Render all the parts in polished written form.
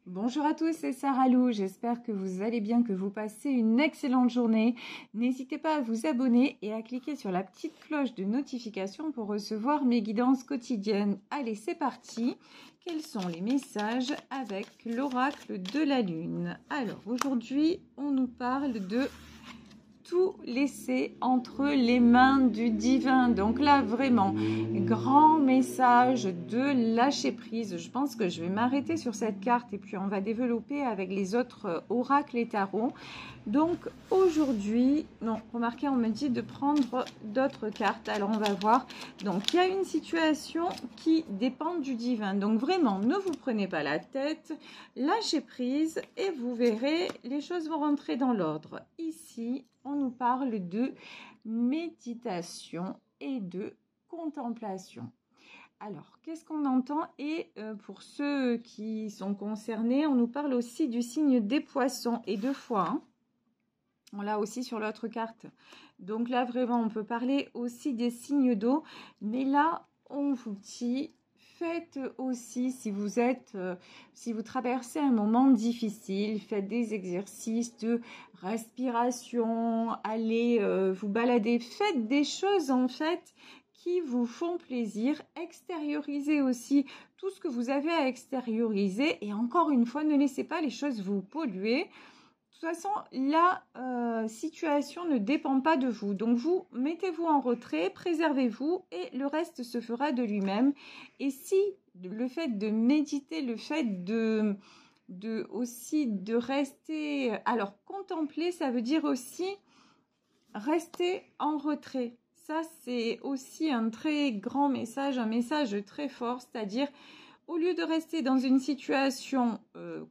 Bonjour à tous, c'est Sarah Lou. J'espère que vous allez bien, que vous passez une excellente journée. N'hésitez pas à vous abonner et à cliquer sur la petite cloche de notification pour recevoir mes guidances quotidiennes. Allez, c'est parti. Quels sont les messages avec l'oracle de la lune? Alors, aujourd'hui, on nous parle de tout laisser entre les mains du divin. Donc là, vraiment, grand message de lâcher prise. Je pense que je vais m'arrêter sur cette carte et puis on va développer avec les autres oracles et tarots. Donc aujourd'hui, non, remarquez, on me dit de prendre d'autres cartes. Alors on va voir. Donc il y a une situation qui dépend du divin. Donc vraiment, ne vous prenez pas la tête, lâchez prise et vous verrez, les choses vont rentrer dans l'ordre. Ici, on nous parle de méditation et de contemplation. Alors, qu'est-ce qu'on entend? Et pour ceux qui sont concernés, on nous parle aussi du signe des poissons et de foi. Hein. On l'a aussi sur l'autre carte. Donc là, vraiment, on peut parler aussi des signes d'eau. Mais là, on vous dit, faites aussi, si vous traversez un moment difficile, faites des exercices de respiration, allez vous balader, faites des choses en fait qui vous font plaisir, extériorisez aussi tout ce que vous avez à extérioriser et encore une fois, ne laissez pas les choses vous polluer. De toute façon, la situation ne dépend pas de vous. Donc, vous mettez-vous en retrait, préservez-vous et le reste se fera de lui-même. Et si le fait de méditer, le fait aussi de rester... Alors, contempler, ça veut dire aussi rester en retrait. Ça, c'est aussi un très grand message, un message très fort, c'est-à-dire... Au lieu de rester dans une situation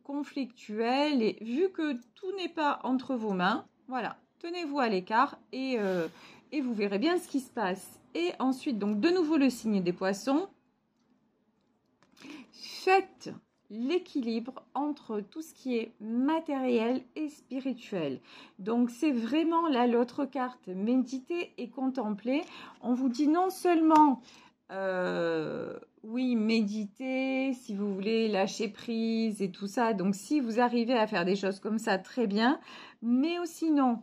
conflictuelle, et vu que tout n'est pas entre vos mains, voilà, tenez-vous à l'écart et vous verrez bien ce qui se passe. Et ensuite, donc de nouveau le signe des poissons. Faites l'équilibre entre tout ce qui est matériel et spirituel. Donc c'est vraiment là l'autre carte, méditer et contempler. On vous dit non seulement... oui, méditer, si vous voulez lâcher prise et tout ça. Donc, si vous arrivez à faire des choses comme ça, très bien. Mais aussi non,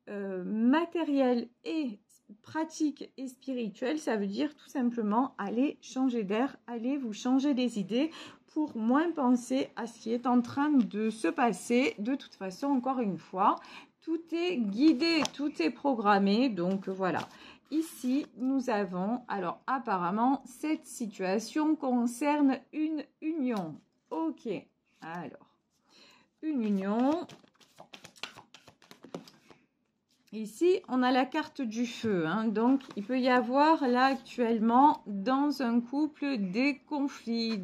matériel et pratique et spirituel, ça veut dire tout simplement aller changer d'air, aller vous changer les idées pour moins penser à ce qui est en train de se passer. De toute façon, encore une fois, tout est guidé, tout est programmé. Donc, voilà. Ici, nous avons, alors apparemment, cette situation concerne une union. Ok, alors, une union. Ici, on a la carte du feu. Hein, donc, il peut y avoir là actuellement dans un couple des conflits.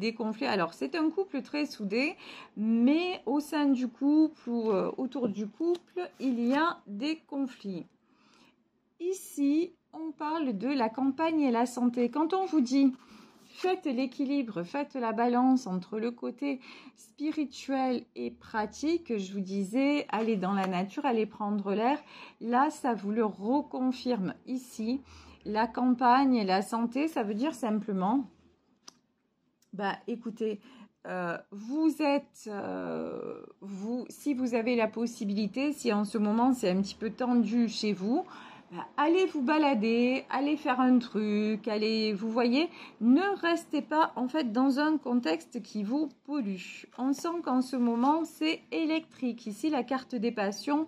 Alors, c'est un couple très soudé, mais au sein du couple ou autour du couple, il y a des conflits. Ici, on parle de la campagne et la santé. Quand on vous dit faites l'équilibre, faites la balance entre le côté spirituel et pratique, je vous disais, allez dans la nature, allez prendre l'air. Là, ça vous le reconfirme. Ici, la campagne et la santé, ça veut dire simplement, écoutez, si vous avez la possibilité, si en ce moment c'est un petit peu tendu chez vous, allez vous balader, allez faire un truc, vous voyez, ne restez pas en fait dans un contexte qui vous pollue. On sent qu'en ce moment c'est électrique. Ici la carte des passions,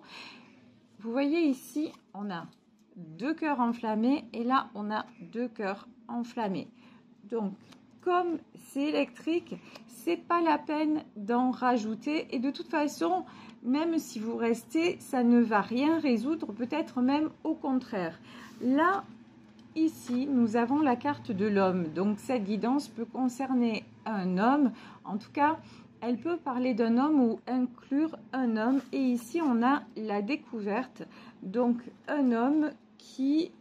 vous voyez ici on a 2 cœurs enflammés et là on a 2 cœurs enflammés. Donc comme c'est électrique, c'est pas la peine d'en rajouter et de toute façon, même si vous restez, ça ne va rien résoudre, peut-être même au contraire. Là, ici, nous avons la carte de l'homme. Donc, cette guidance peut concerner un homme. En tout cas, elle peut parler d'un homme ou inclure un homme. Et ici, on a la découverte. Donc, un homme qui...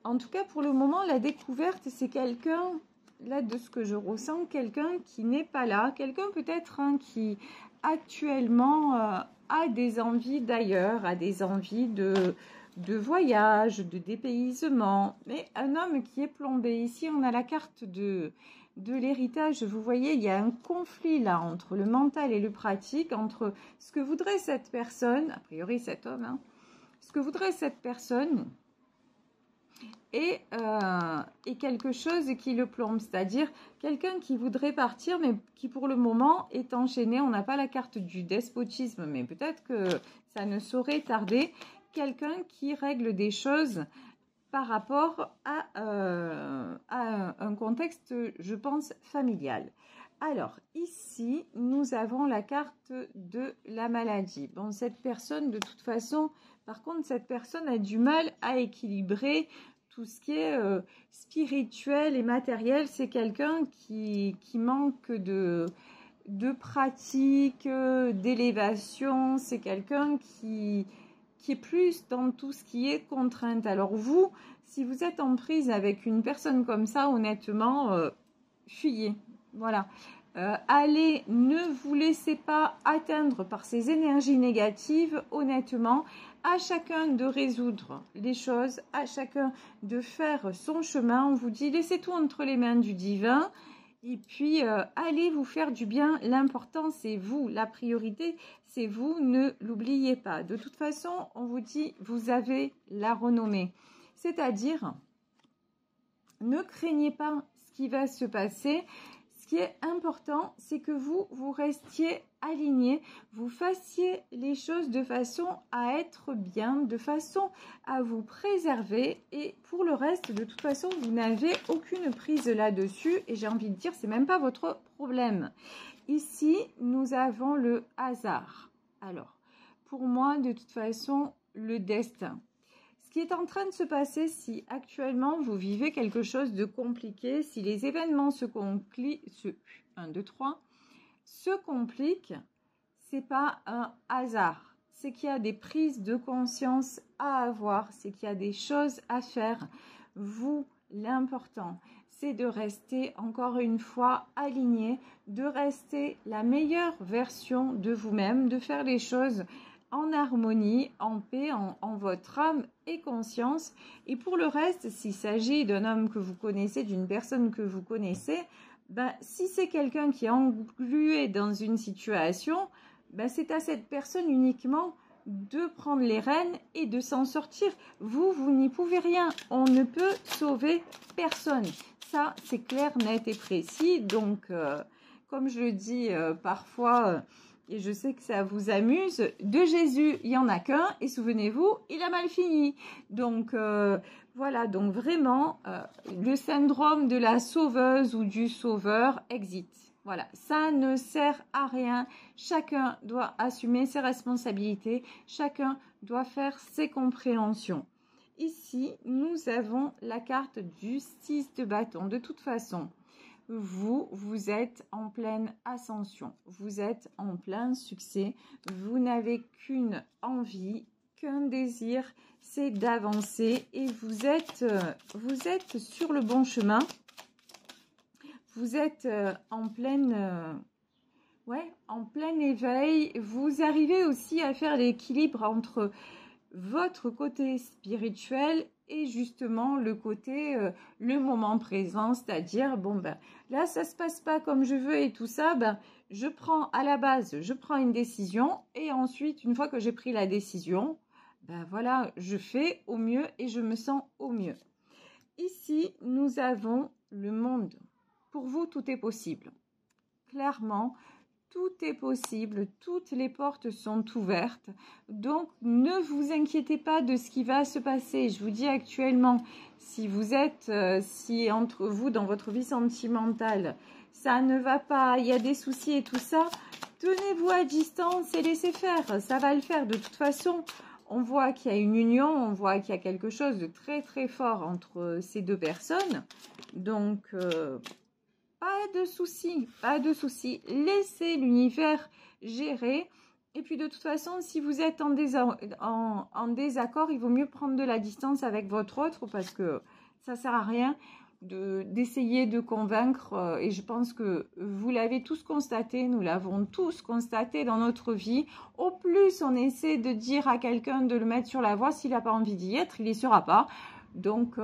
En tout cas, pour le moment, la découverte, c'est quelqu'un, là, de ce que je ressens, quelqu'un qui n'est pas là, quelqu'un peut-être qui actuellement a des envies d'ailleurs, a des envies de voyage, de dépaysement, mais un homme qui est plombé. Ici, on a la carte de de l'héritage. Vous voyez, il y a un conflit là entre le mental et le pratique, entre ce que voudrait cette personne, a priori cet homme, hein, ce que voudrait cette personne et quelque chose qui le plombe, c'est-à-dire quelqu'un qui voudrait partir mais qui pour le moment est enchaîné. On n'a pas la carte du despotisme, mais peut-être que ça ne saurait tarder. Quelqu'un qui règle des choses par rapport à un contexte, je pense, familial. Alors, ici, nous avons la carte de la maladie. Bon, cette personne, de toute façon, par contre, cette personne a du mal à équilibrer tout ce qui est spirituel et matériel. C'est quelqu'un qui manque de pratique, d'élévation. C'est quelqu'un qui est plus dans tout ce qui est contrainte. Alors vous, si vous êtes en prise avec une personne comme ça, honnêtement, fuyez. Voilà. Allez, ne vous laissez pas atteindre par ces énergies négatives. Honnêtement, à chacun de résoudre les choses, à chacun de faire son chemin. On vous dit, laissez tout entre les mains du divin. Et puis, allez vous faire du bien. L'important, c'est vous. La priorité, c'est vous. Ne l'oubliez pas. De toute façon, on vous dit, vous avez la renommée. C'est-à-dire, ne craignez pas ce qui va se passer. Ce qui est important, c'est que vous restiez aligné, vous fassiez les choses de façon à être bien, de façon à vous préserver. Et pour le reste, de toute façon, vous n'avez aucune prise là-dessus. Et j'ai envie de dire, c'est même pas votre problème. Ici, nous avons le hasard. Alors, pour moi, de toute façon, le destin. Ce qui est en train de se passer, si actuellement vous vivez quelque chose de compliqué, si les événements se compliquent, se compliquent, c'est pas un hasard. C'est qu'il y a des prises de conscience à avoir, c'est qu'il y a des choses à faire. Vous, l'important, c'est de rester encore une fois aligné, de rester la meilleure version de vous-même, de faire les choses en harmonie, en paix, en votre âme et conscience. Et pour le reste, s'il s'agit d'un homme que vous connaissez, d'une personne que vous connaissez, si c'est quelqu'un qui est englué dans une situation, c'est à cette personne uniquement de prendre les rênes et de s'en sortir. Vous n'y pouvez rien. On ne peut sauver personne. Ça, c'est clair, net et précis. Donc, comme je le dis parfois... et je sais que ça vous amuse, de Jésus, il n'y en a qu'un, et souvenez-vous, il a mal fini. Donc, voilà, donc vraiment, le syndrome de la sauveuse ou du sauveur existe. Voilà, ça ne sert à rien. Chacun doit assumer ses responsabilités, chacun doit faire ses compréhensions. Ici, nous avons la carte du 6 de bâton. De toute façon, vous êtes en pleine ascension, vous êtes en plein succès, vous n'avez qu'une envie, qu'un désir, c'est d'avancer et vous êtes sur le bon chemin, vous êtes en plein éveil, vous arrivez aussi à faire l'équilibre entre votre côté spirituel et justement le côté, le moment présent, c'est-à-dire, là, ça se passe pas comme je veux et tout ça, je prends une décision et ensuite, une fois que j'ai pris la décision, voilà, je fais au mieux et je me sens au mieux. Ici, nous avons le monde. Pour vous, tout est possible. Clairement, tout est possible, toutes les portes sont ouvertes, donc ne vous inquiétez pas de ce qui va se passer. Je vous dis actuellement, si entre vous, dans votre vie sentimentale, ça ne va pas, il y a des soucis et tout ça, tenez-vous à distance et laissez faire, ça va le faire. De toute façon, on voit qu'il y a une union, on voit qu'il y a quelque chose de très très fort entre ces deux personnes, donc... pas de soucis, laissez l'univers gérer. Et puis de toute façon, si vous êtes en désaccord, il vaut mieux prendre de la distance avec votre autre parce que ça sert à rien d'essayer de convaincre. Et je pense que vous l'avez tous constaté, nous l'avons tous constaté dans notre vie. Au plus on essaie de dire à quelqu'un de le mettre sur la voie, s'il n'a pas envie d'y être, il n'y sera pas. Donc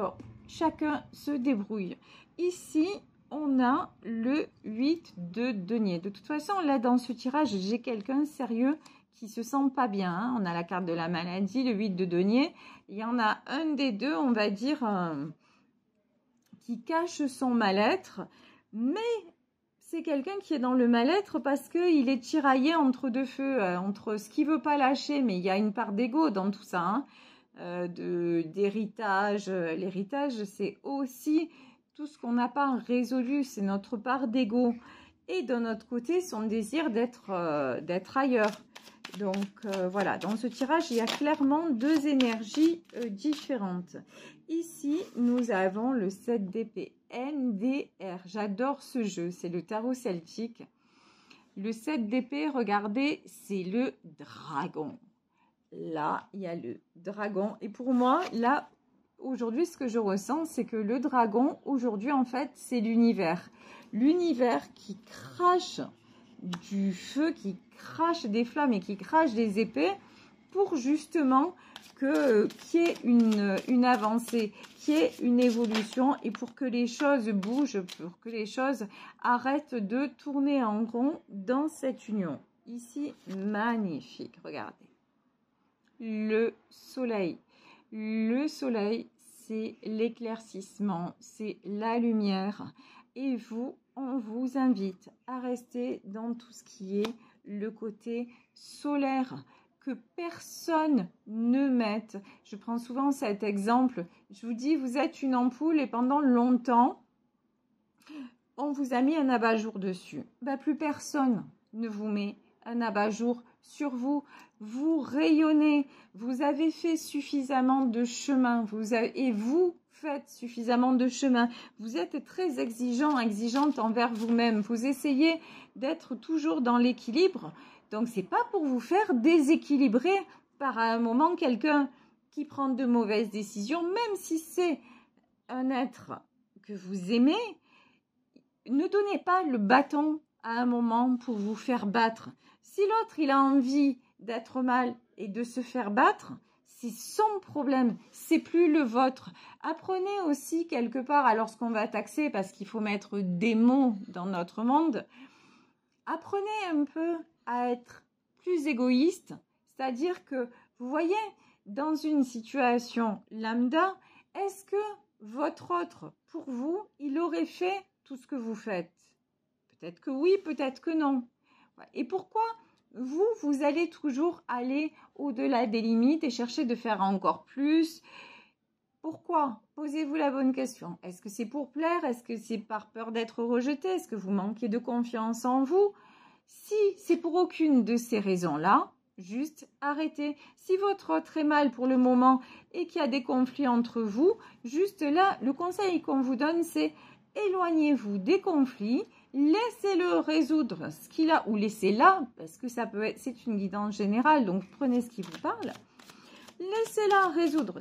chacun se débrouille. Ici, on a le 8 de denier. De toute façon, là, dans ce tirage, j'ai quelqu'un sérieux qui se sent pas bien. Hein. On a la carte de la maladie, le 8 de denier. Il y en a un des deux, on va dire, qui cache son mal-être. Mais c'est quelqu'un qui est dans le mal-être parce qu'il est tiraillé entre deux feux, entre ce qu'il veut pas lâcher, mais il y a une part d'ego dans tout ça, hein, d'héritage. L'héritage, c'est aussi tout ce qu'on n'a pas résolu, c'est notre part d'ego. Et de notre côté, son désir d'être ailleurs. Donc voilà, dans ce tirage, il y a clairement deux énergies différentes. Ici, nous avons le 7 d'épée, NDR. J'adore ce jeu, c'est le tarot celtique. Le 7 d'épée, regardez, c'est le dragon. Là, il y a le dragon. Et pour moi, là, aujourd'hui, ce que je ressens, c'est que le dragon, aujourd'hui, en fait, c'est l'univers. L'univers qui crache du feu, qui crache des flammes et qui crache des épées pour justement qu'il y ait une avancée, qu'il y ait une évolution et pour que les choses bougent, pour que les choses arrêtent de tourner en rond dans cette union. Ici, magnifique, regardez. Le soleil. Le soleil, c'est l'éclaircissement, c'est la lumière. Et vous, on vous invite à rester dans tout ce qui est le côté solaire, que personne ne mette. Je prends souvent cet exemple. Je vous dis, vous êtes une ampoule et pendant longtemps, on vous a mis un abat-jour dessus. Ben, plus personne ne vous met un abat-jour sur vous. Vous rayonnez, vous avez fait suffisamment de chemin, et vous faites suffisamment de chemin. Vous êtes très exigeante envers vous-même. Vous essayez d'être toujours dans l'équilibre. Donc, c'est pas pour vous faire déséquilibrer par un moment quelqu'un qui prend de mauvaises décisions, même si c'est un être que vous aimez. Ne donnez pas le bâton à un moment pour vous faire battre. Si l'autre, il a envie d'être mal et de se faire battre, c'est son problème, c'est plus le vôtre. Apprenez aussi quelque part, alors ce qu'on va taxer, parce qu'il faut mettre des mots dans notre monde, apprenez un peu à être plus égoïste, c'est-à-dire que, vous voyez, dans une situation lambda, est-ce que votre autre, pour vous, il aurait fait tout ce que vous faites? Peut-être que oui, peut-être que non. Et pourquoi vous allez toujours aller au-delà des limites et chercher de faire encore plus? Pourquoi? Posez-vous la bonne question. Est-ce que c'est pour plaire? Est-ce que c'est par peur d'être rejeté? Est-ce que vous manquez de confiance en vous? Si c'est pour aucune de ces raisons-là, juste arrêtez. Si votre autre est mal pour le moment et qu'il y a des conflits entre vous, juste là, le conseil qu'on vous donne, c'est éloignez-vous des conflits, laissez-le résoudre ce qu'il a, ou laissez-la, parce que ça peut être, c'est une guidance générale, donc prenez ce qui vous parle. Laissez-la résoudre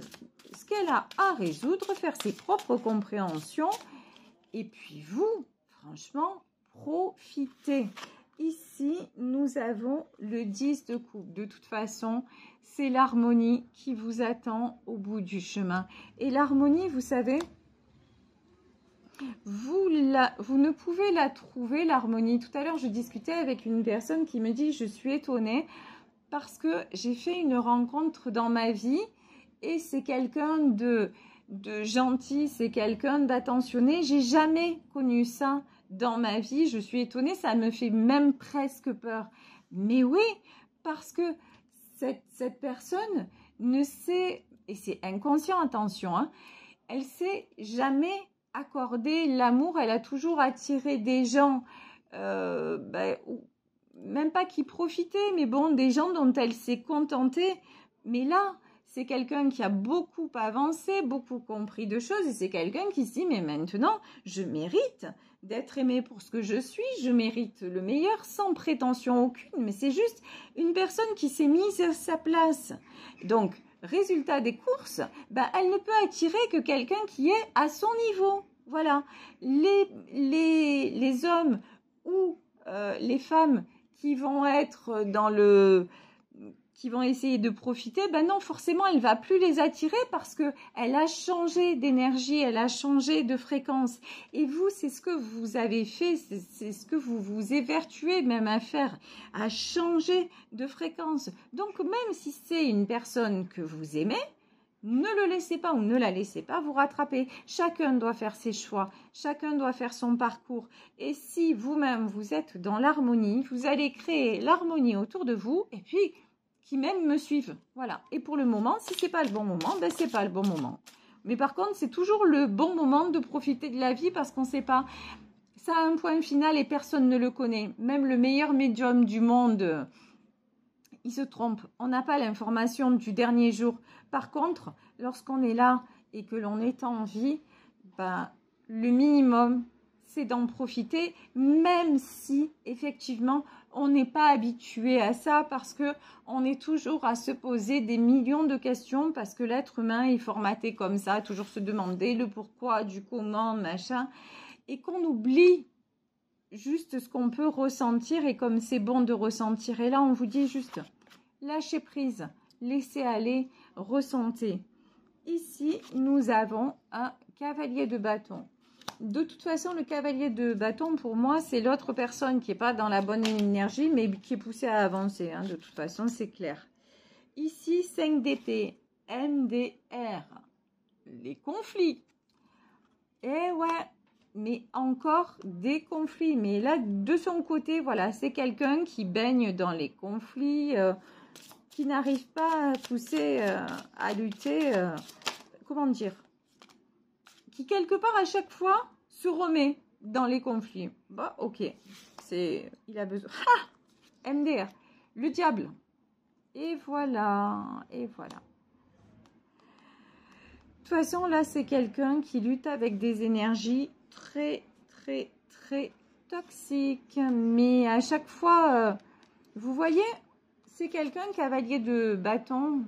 ce qu'elle a à résoudre, faire ses propres compréhensions, et puis vous, franchement, profitez. Ici, nous avons le 10 de coupe. De toute façon, c'est l'harmonie qui vous attend au bout du chemin. Et l'harmonie, vous savez, vous ne pouvez la trouver, l'harmonie. Tout à l'heure, je discutais avec une personne qui me dit « Je suis étonnée parce que j'ai fait une rencontre dans ma vie et c'est quelqu'un de gentil, c'est quelqu'un d'attentionné. J'ai jamais connu ça dans ma vie. Je suis étonnée, ça me fait même presque peur. » Mais oui, parce que cette personne ne sait, et c'est inconscient, attention, hein, elle sait jamais accorder l'amour. Elle a toujours attiré des gens, même pas qui profitaient, mais bon, des gens dont elle s'est contentée. Mais là, c'est quelqu'un qui a beaucoup avancé, beaucoup compris de choses, et c'est quelqu'un qui se dit, mais maintenant, je mérite d'être aimée pour ce que je suis, je mérite le meilleur, sans prétention aucune, mais c'est juste une personne qui s'est mise à sa place. Donc, résultat des courses, elle ne peut attirer que quelqu'un qui est à son niveau. Voilà. Les hommes ou les femmes qui vont être dans le qui vont essayer de profiter, ben non, forcément, elle va plus les attirer parce que elle a changé d'énergie, elle a changé de fréquence. Et vous, c'est ce que vous avez fait, c'est ce que vous vous évertuez même à faire, à changer de fréquence. Donc, même si c'est une personne que vous aimez, ne le laissez pas ou ne la laissez pas vous rattraper. Chacun doit faire ses choix, chacun doit faire son parcours. Et si vous-même, vous êtes dans l'harmonie, vous allez créer l'harmonie autour de vous et puis qui même me suivent. Voilà. Et pour le moment, si c'est pas le bon moment, ben c'est pas le bon moment. Mais par contre, c'est toujours le bon moment de profiter de la vie parce qu'on ne sait pas. Ça a un point final et personne ne le connaît. Même le meilleur médium du monde, il se trompe. On n'a pas l'information du dernier jour. Par contre, lorsqu'on est là et que l'on est en vie, ben, le minimum, c'est d'en profiter, même si effectivement on n'est pas habitué à ça parce que on est toujours à se poser des millions de questions parce que l'être humain est formaté comme ça, toujours se demander le pourquoi, du comment, machin, et qu'on oublie juste ce qu'on peut ressentir et comme c'est bon de ressentir. Et là, on vous dit juste lâchez prise, laissez aller, ressentez. Ici, nous avons un cavalier de bâton. De toute façon, le cavalier de bâton, pour moi, c'est l'autre personne qui n'est pas dans la bonne énergie, mais qui est poussée à avancer. Hein. De toute façon, c'est clair. Ici, 5 d'épée, MDR, les conflits. Eh ouais, mais encore des conflits. Mais là, de son côté, voilà, c'est quelqu'un qui baigne dans les conflits, qui n'arrive pas à pousser, à lutter, comment dire, qui quelque part à chaque fois se remet dans les conflits. Bah ok, il a besoin. Ah, MDR, le diable. Et voilà, et voilà. De toute façon, là, c'est quelqu'un qui lutte avec des énergies très, très, très toxiques. Mais à chaque fois, vous voyez, c'est quelqu'un cavalier de bâton.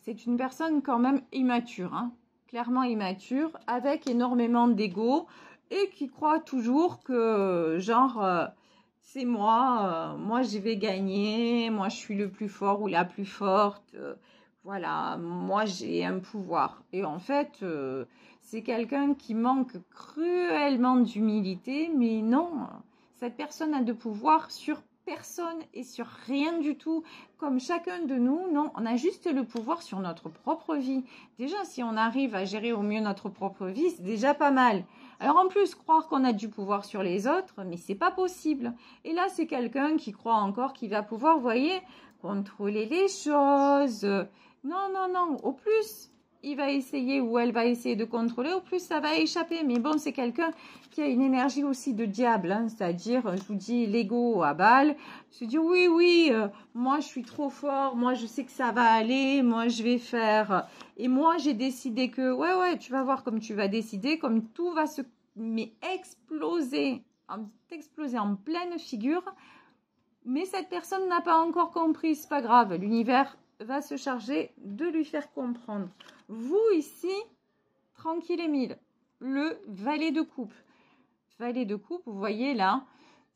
C'est une personne quand même immature, hein, clairement immature, avec énormément d'ego et qui croit toujours que, genre, c'est moi, moi je vais gagner, moi je suis le plus fort ou la plus forte, voilà, moi j'ai un pouvoir. Et en fait, c'est quelqu'un qui manque cruellement d'humilité, mais non, cette personne a de pouvoir sur personne et sur rien du tout. Comme chacun de nous, non, on a juste le pouvoir sur notre propre vie. Déjà, si on arrive à gérer au mieux notre propre vie, c'est déjà pas mal. Alors en plus, croire qu'on a du pouvoir sur les autres, mais c'est pas possible. Et là, c'est quelqu'un qui croit encore qu'il va pouvoir, vous voyez, contrôler les choses. Non, non, non. Au plus, il va essayer ou elle va essayer de contrôler, au plus ça va échapper. Mais bon, c'est quelqu'un qui a une énergie aussi de diable, hein, c'est-à-dire, je vous dis, l'ego à balle. Se dit, oui, oui, moi je suis trop fort, moi je sais que ça va aller, moi je vais faire. Et moi j'ai décidé que, ouais, tu vas voir comme tu vas décider, comme tout va se exploser en pleine figure. Mais cette personne n'a pas encore compris, c'est pas grave, l'univers va se charger de lui faire comprendre. Vous ici, tranquille et mille, le valet de coupe. Valet de coupe, vous voyez là,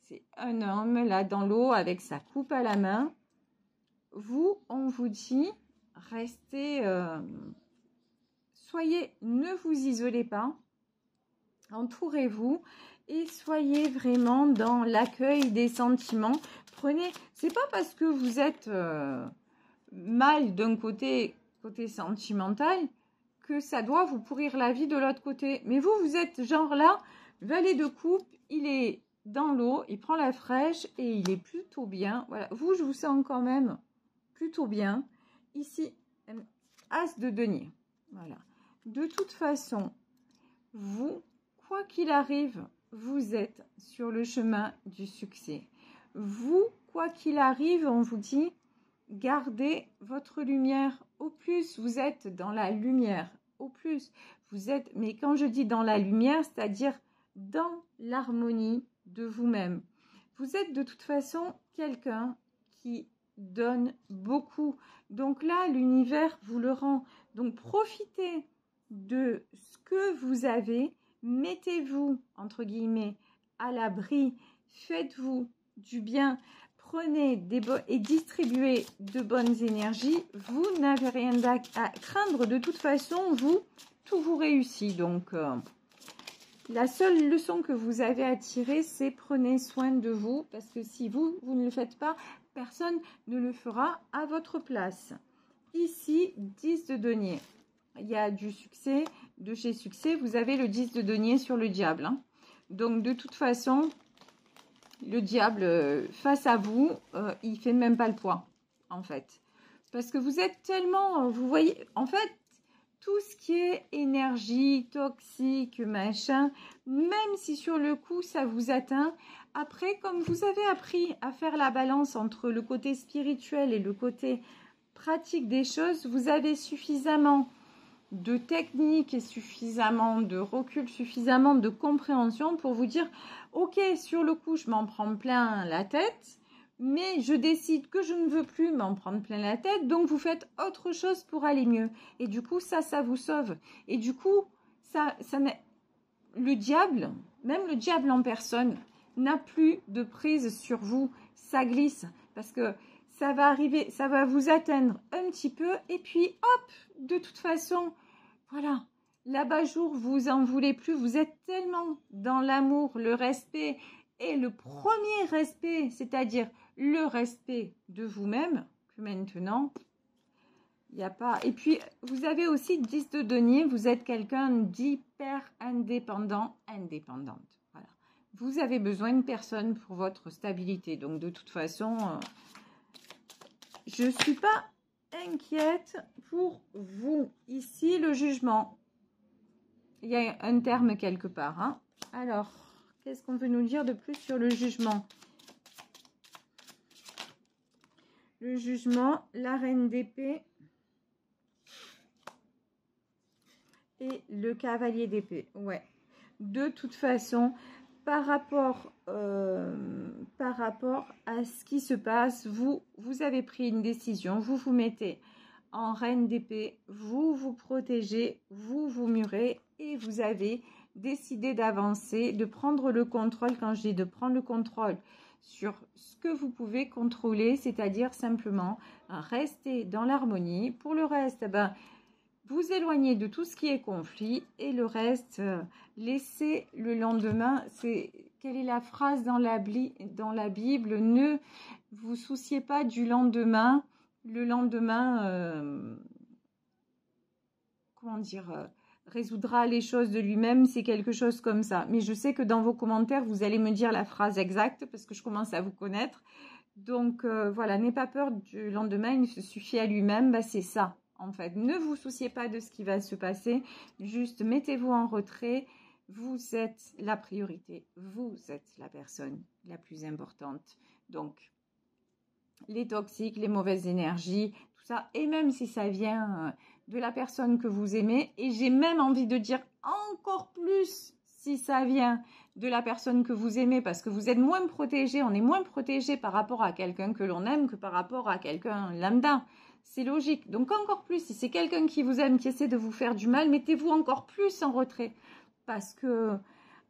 c'est un homme là dans l'eau avec sa coupe à la main. Vous, on vous dit, restez, ne vous isolez pas, entourez-vous et soyez vraiment dans l'accueil des sentiments. Prenez, c'est pas parce que vous êtes mal d'un côté sentimental que ça doit vous pourrir la vie de l'autre côté. Mais vous êtes genre là, valet de coupe, il est dans l'eau, il prend la fraîche et il est plutôt bien. Voilà, vous, je vous sens quand même plutôt bien. Ici, as de denier. Voilà. De toute façon, vous, quoi qu'il arrive, vous êtes sur le chemin du succès. Vous, quoi qu'il arrive, on vous dit, gardez votre lumière. Au plus, vous êtes dans la lumière. Au plus, vous êtes, mais quand je dis dans la lumière, c'est-à-dire dans l'harmonie de vous-même. Vous êtes de toute façon quelqu'un qui donne beaucoup. Donc là, l'univers vous le rend. Donc profitez de ce que vous avez. Mettez-vous, entre guillemets, à l'abri. Faites-vous du bien. prenez et distribuez de bonnes énergies. Vous n'avez rien à craindre. De toute façon, tout vous réussit. Donc, la seule leçon que vous avez à tirer, c'est prenez soin de vous. Parce que si vous ne le faites pas, personne ne le fera à votre place. Ici, 10 de denier. Il y a du succès. De chez succès, vous avez le 10 de denier sur le diable. Hein. Donc, de toute façon, le diable, face à vous, il fait même pas le poids, en fait. Parce que vous êtes tellement... Vous voyez, en fait, tout ce qui est énergie, toxique, machin, même si sur le coup, ça vous atteint, après, comme vous avez appris à faire la balance entre le côté spirituel et le côté pratique des choses, vous avez suffisamment de technique et suffisamment de recul, suffisamment de compréhension pour vous dire ok, sur le coup je m'en prends plein la tête, mais je décide que je ne veux plus m'en prendre plein la tête, donc vous faites autre chose pour aller mieux, et du coup ça vous sauve, et du coup le diable, même le diable en personne n'a plus de prise sur vous, ça glisse, parce que ça va arriver, ça va vous atteindre un petit peu, et puis hop, de toute façon, voilà, l'abat-jour, vous en voulez plus, vous êtes tellement dans l'amour, le respect, et le premier respect, c'est-à-dire le respect de vous-même, que maintenant, il n'y a pas... Et puis, vous avez aussi 10 de denier, vous êtes quelqu'un d'hyper indépendante. Voilà. Vous avez besoin de personne pour votre stabilité, donc de toute façon... je ne suis pas inquiète pour vous. Ici, le jugement. Il y a un terme quelque part. Hein. Alors, qu'est-ce qu'on veut nous dire de plus sur le jugement? Le jugement, la reine d'épée et le cavalier d'épée. Ouais. De toute façon, par rapport à ce qui se passe, vous avez pris une décision, vous vous mettez en reine d'épée, vous vous protégez, vous vous murez et vous avez décidé d'avancer, de prendre le contrôle. Quand je dis de prendre le contrôle sur ce que vous pouvez contrôler, c'est-à-dire simplement rester dans l'harmonie. Pour le reste, vous éloignez de tout ce qui est conflit et le reste, laissez le lendemain. Quelle est la phrase dans la Bible? Ne vous souciez pas du lendemain. Le lendemain, comment dire, résoudra les choses de lui-même. C'est quelque chose comme ça. Mais je sais que dans vos commentaires, vous allez me dire la phrase exacte parce que je commence à vous connaître. Donc, voilà, n'ayez pas peur du lendemain. Il se suffit à lui-même. C'est ça. En fait, ne vous souciez pas de ce qui va se passer, juste mettez-vous en retrait, vous êtes la priorité, vous êtes la personne la plus importante. Donc, les toxiques, les mauvaises énergies, tout ça, et même si ça vient de la personne que vous aimez, et j'ai même envie de dire encore plus si ça vient de la personne que vous aimez, parce que vous êtes moins protégé, on est moins protégé par rapport à quelqu'un que l'on aime que par rapport à quelqu'un lambda. C'est logique. Donc encore plus, si c'est quelqu'un qui vous aime, qui essaie de vous faire du mal, mettez-vous encore plus en retrait. Parce que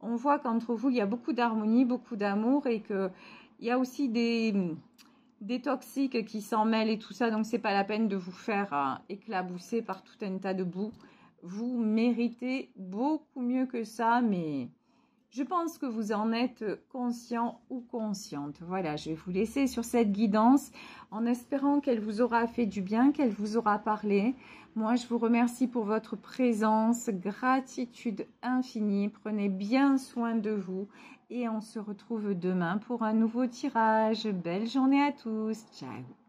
on voit qu'entre vous, il y a beaucoup d'harmonie, beaucoup d'amour et qu'il y a aussi des toxiques qui s'en mêlent et tout ça. Donc c'est pas la peine de vous faire éclabousser par tout un tas de boue. Vous méritez beaucoup mieux que ça, mais... je pense que vous en êtes conscient ou consciente. Voilà, je vais vous laisser sur cette guidance en espérant qu'elle vous aura fait du bien, qu'elle vous aura parlé. Moi, je vous remercie pour votre présence. Gratitude infinie. Prenez bien soin de vous et on se retrouve demain pour un nouveau tirage. Belle journée à tous. Ciao.